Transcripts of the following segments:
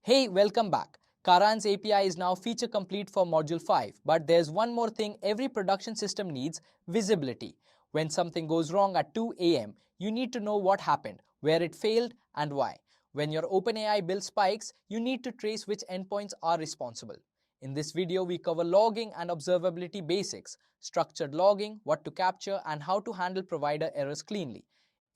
Hey, welcome back. Karan's API is now feature complete for Module 5, but there's one more thing every production system needs: visibility. When something goes wrong at 2 a.m., you need to know what happened, where it failed, and why. When your OpenAI bill spikes, you need to trace which endpoints are responsible. In this video, we cover logging and observability basics, structured logging, what to capture, and how to handle provider errors cleanly.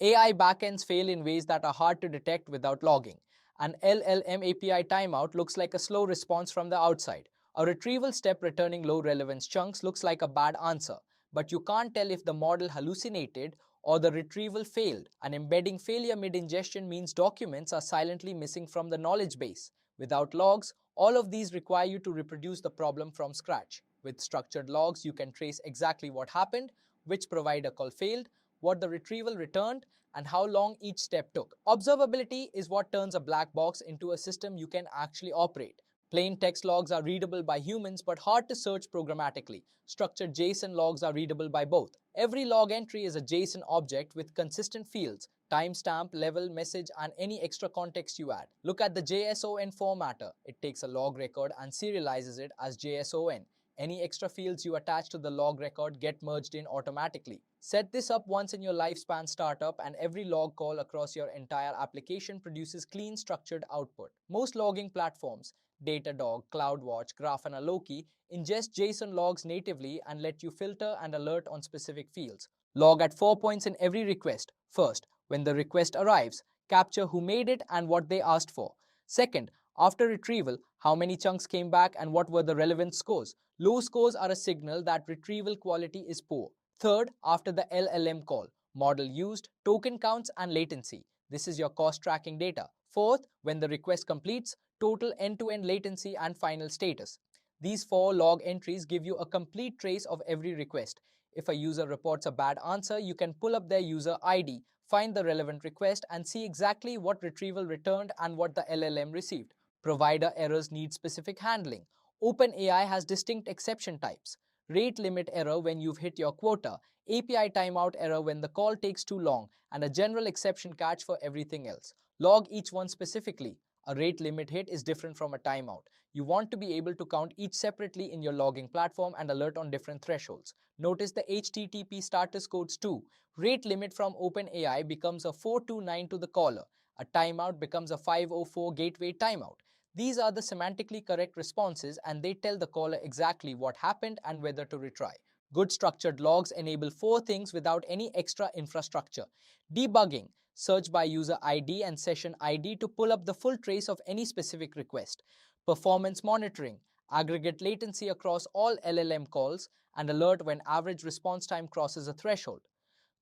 AI backends fail in ways that are hard to detect without logging. An LLM API timeout looks like a slow response from the outside. A retrieval step returning low relevance chunks looks like a bad answer, but you can't tell if the model hallucinated or the retrieval failed. An embedding failure mid-ingestion means documents are silently missing from the knowledge base. Without logs, all of these require you to reproduce the problem from scratch. With structured logs, you can trace exactly what happened, which provider call failed, what the retrieval returned, and how long each step took. Observability is what turns a black box into a system you can actually operate. Plain text logs are readable by humans but hard to search programmatically. Structured JSON logs are readable by both. Every log entry is a JSON object with consistent fields: timestamp, level, message, and any extra context you add. Look at the JSON formatter. It takes a log record and serializes it as JSON. Any extra fields you attach to the log record get merged in automatically. Set this up once in your lifespan startup and every log call across your entire application produces clean structured output. Most logging platforms, Datadog, CloudWatch, Grafana, Loki, ingest JSON logs natively and let you filter and alert on specific fields. Log at 4 points in every request. First, when the request arrives, capture who made it and what they asked for. Second, after retrieval, how many chunks came back and what were the relevant scores. Low scores are a signal that retrieval quality is poor. Third, after the LLM call, model used, token counts, and latency. This is your cost tracking data. Fourth, when the request completes, total end-to-end latency and final status. These 4 log entries give you a complete trace of every request. If a user reports a bad answer, you can pull up their user ID, find the relevant request, and see exactly what retrieval returned and what the LLM received. Provider errors need specific handling. OpenAI has distinct exception types: rate limit error when you've hit your quota, API timeout error when the call takes too long, and a general exception catch for everything else. Log each one specifically. A rate limit hit is different from a timeout. You want to be able to count each separately in your logging platform and alert on different thresholds. Notice the HTTP status codes too. Rate limit from OpenAI becomes a 429 to the caller. A timeout becomes a 504 gateway timeout. These are the semantically correct responses and they tell the caller exactly what happened and whether to retry. Good structured logs enable 4 things without any extra infrastructure: debugging, search by user ID and session ID to pull up the full trace of any specific request; performance monitoring, aggregate latency across all LLM calls and alert when average response time crosses a threshold;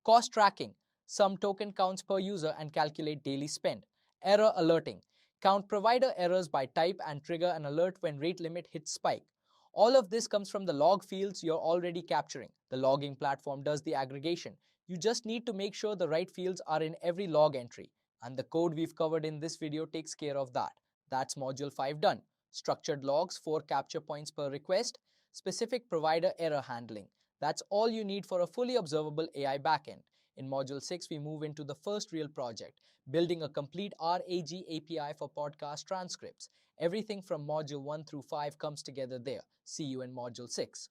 cost tracking, sum token counts per user and calculate daily spend; error alerting, count provider errors by type and trigger an alert when rate limit hits spike. All of this comes from the log fields you're already capturing. The logging platform does the aggregation. You just need to make sure the right fields are in every log entry. And the code we've covered in this video takes care of that. That's Module 5 done. Structured logs, 4 capture points per request, specific provider error handling. That's all you need for a fully observable AI backend. In Module 6, we move into the first real project, building a complete RAG API for podcast transcripts. Everything from Module 1 through 5 comes together there. See you in Module 6.